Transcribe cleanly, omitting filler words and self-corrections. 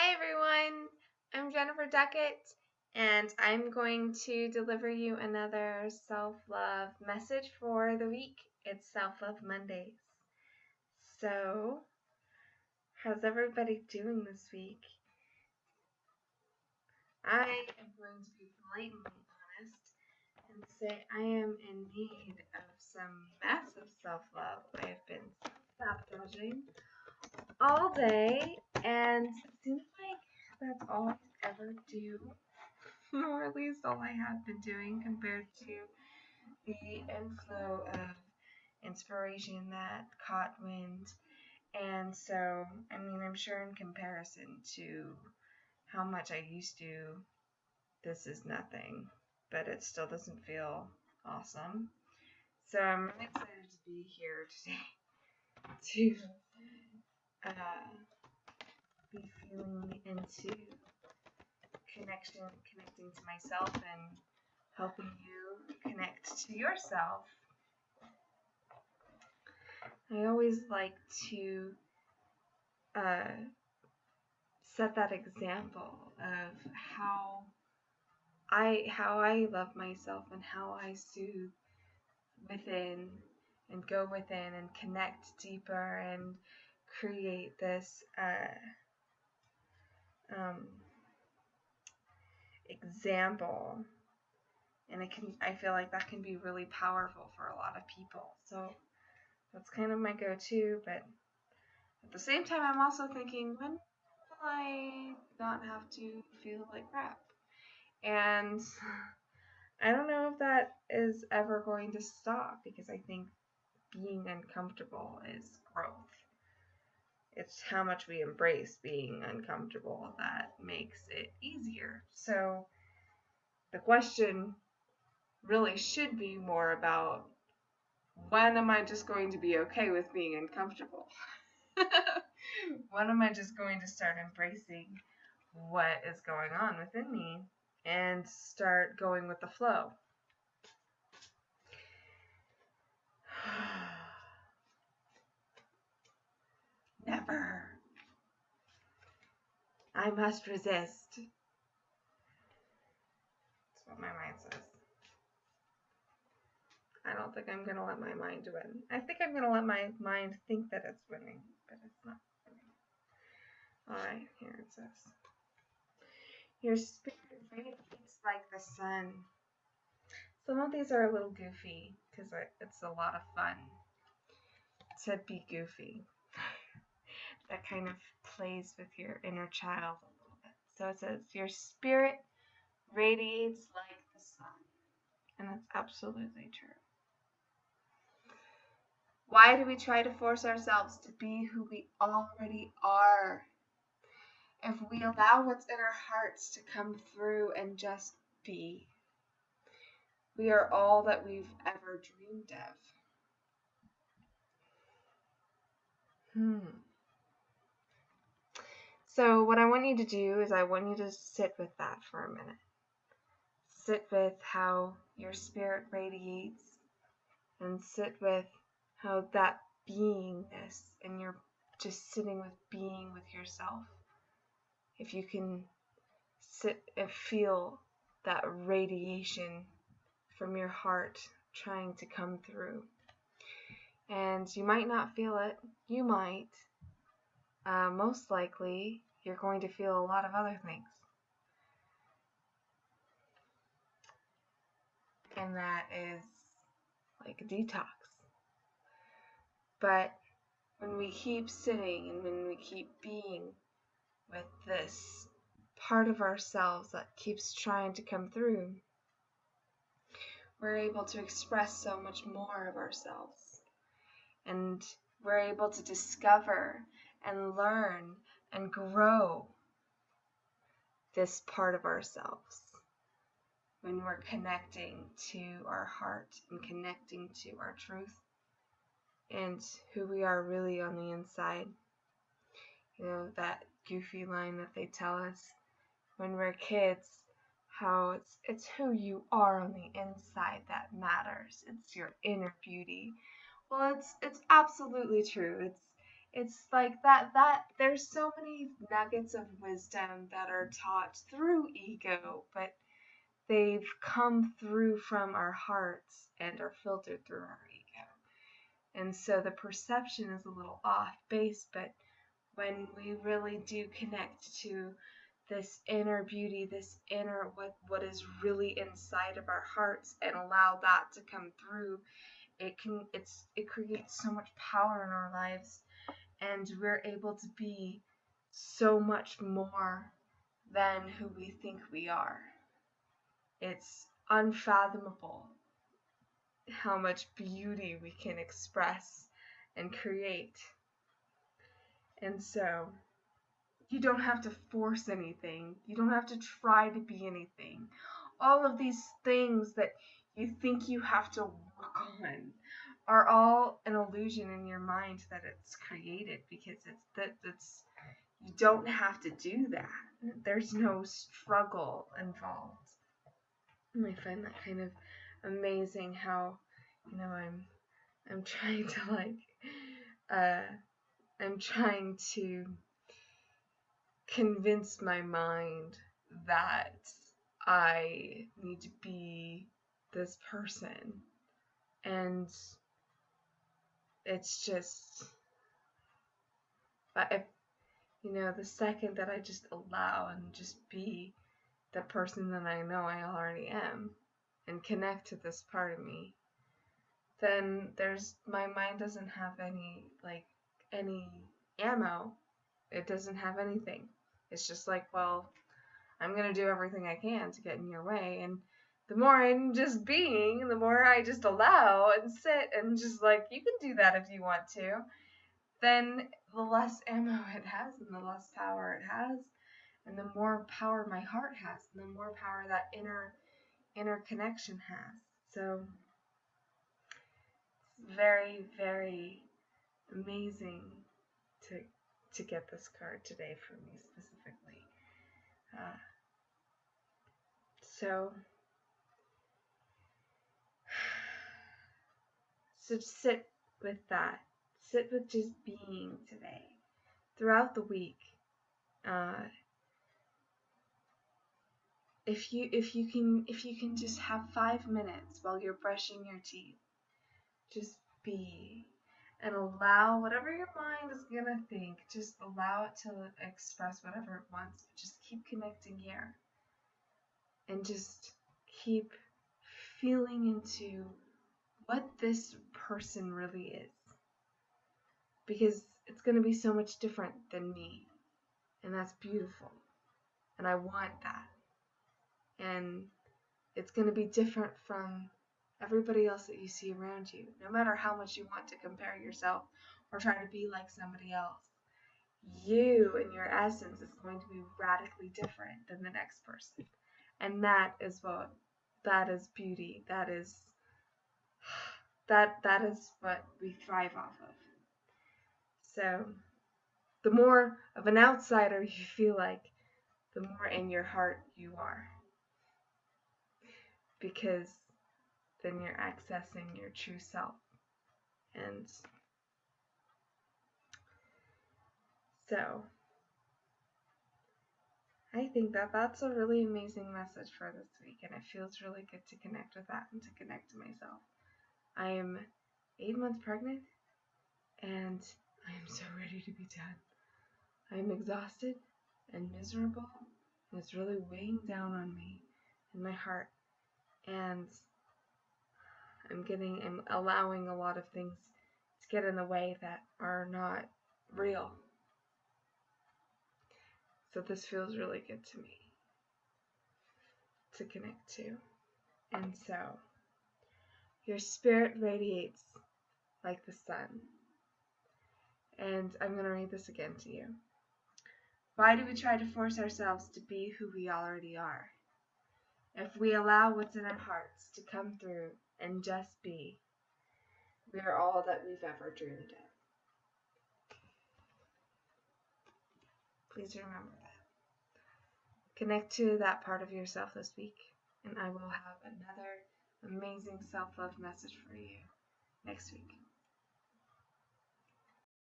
Hi everyone, I'm Jennifer Duckett, and I'm going to deliver you another self-love message for the week. It's Self-Love Mondays. So, how's everybody doing this week? I am going to be blatantly honest and say I am in need of some massive self-love. I have been sabotaging all day, and it seems like that's all I ever do. Or at least all I have been doing compared to the inflow of inspiration that caught wind. And so, I'm sure in comparison to how much I used to, this is nothing, but it still doesn't feel awesome. So I'm really excited to be here today to be feeling into connecting to myself and helping you connect to yourself. I always like to set that example of how I love myself and how I soothe within and go within and connect deeper and create this example. And I feel like that can be really powerful for a lot of people. So that's kind of my go-to, but at the same time, I'm also thinking, when will I not have to feel like crap? And I don't know if that is ever going to stop, because I think being uncomfortable is growth. It's how much we embrace being uncomfortable that makes it easier. So the question really should be more about, when am I just going to be okay with being uncomfortable? When am I just going to start embracing what is going on within me and start going with the flow? Never. I must resist. That's what my mind says. I don't think I'm going to let my mind win. I think I'm going to let my mind think that it's winning, but it's not winning. Alright, here it says. Your spirit radiates like the sun. Some of these are a little goofy because it's a lot of fun to be goofy. That kind of plays with your inner child a little bit. So it says, your spirit radiates like the sun. And that's absolutely true. Why do we try to force ourselves to be who we already are? If we allow what's in our hearts to come through and just be, we are all that we've ever dreamed of. So what I want you to do is I want you to sit with that for a minute. Sit with how your spirit radiates, and sit with how that beingness, and you're just sitting with being with yourself. If you can sit and feel that radiation from your heart trying to come through. And you might not feel it. You might. Most likely, you're going to feel a lot of other things. And that is like a detox. But when we keep sitting and when we keep being with this part of ourselves that keeps trying to come through, we're able to express so much more of ourselves. And we're able to discover and learn and grow this part of ourselves when we're connecting to our heart and connecting to our truth and who we are really on the inside. You know, that goofy line that they tell us when we're kids, how it's who you are on the inside that matters. It's your inner beauty. Well, it's absolutely true. it's like that there's so many nuggets of wisdom that are taught through ego, but they've come through from our hearts and are filtered through our ego. And so the perception is a little off base, but when we really do connect to this inner beauty, this inner what is really inside of our hearts, and allow that to come through, it creates so much power in our lives, and we're able to be so much more than who we think we are. It's unfathomable how much beauty we can express and create. And so you don't have to force anything. You don't have to try to be anything. All of these things that you think you have to work on are all an illusion in your mind that it's created, because it's you don't have to do that. There's no struggle involved. And I find that kind of amazing how, I'm trying to I'm trying to convince my mind that I need to be this person, and it's just, if the second that I just allow and just be the person that I know I already am and connect to this part of me, then my mind doesn't have any ammo. It doesn't have anything. It's just like, well, I'm going to do everything I can to get in your way. And the more I'm just being, the more I just allow and sit and just you can do that if you want to, then the less ammo it has and the less power it has, and the more power my heart has, and the more power that inner connection has. So it's very, very amazing to get this card today for me specifically. So sit with that. Sit with just being today. Throughout the week, if you can just have 5 minutes while you're brushing your teeth, just be, and allow whatever your mind is gonna think, just allow it to express whatever it wants. Just keep connecting here, and just keep feeling into what this person really is, because it's going to be so much different than me, and that's beautiful, and I want that. And it's going to be different from everybody else that you see around you. No matter how much you want to compare yourself or try to be like somebody else, you and your essence is going to be radically different than the next person. And that is beauty. That is what we thrive off of. So the more of an outsider you feel like, the more in your heart you are, because then you're accessing your true self. And so I think that that's a really amazing message for this week, and it feels really good to connect with that and to connect to myself. I am 8 months pregnant, and I am so ready to be done. I am exhausted and miserable, and it's really weighing down on me and my heart, and I'm allowing a lot of things to get in the way that are not real. So this feels really good to me to connect to. And so your spirit radiates like the sun. And I'm going to read this again to you. Why do we try to force ourselves to be who we already are? If we allow what's in our hearts to come through and just be, we are all that we've ever dreamed of. Please remember that. Connect to that part of yourself this week, and I will have another amazing self-love message for you next week.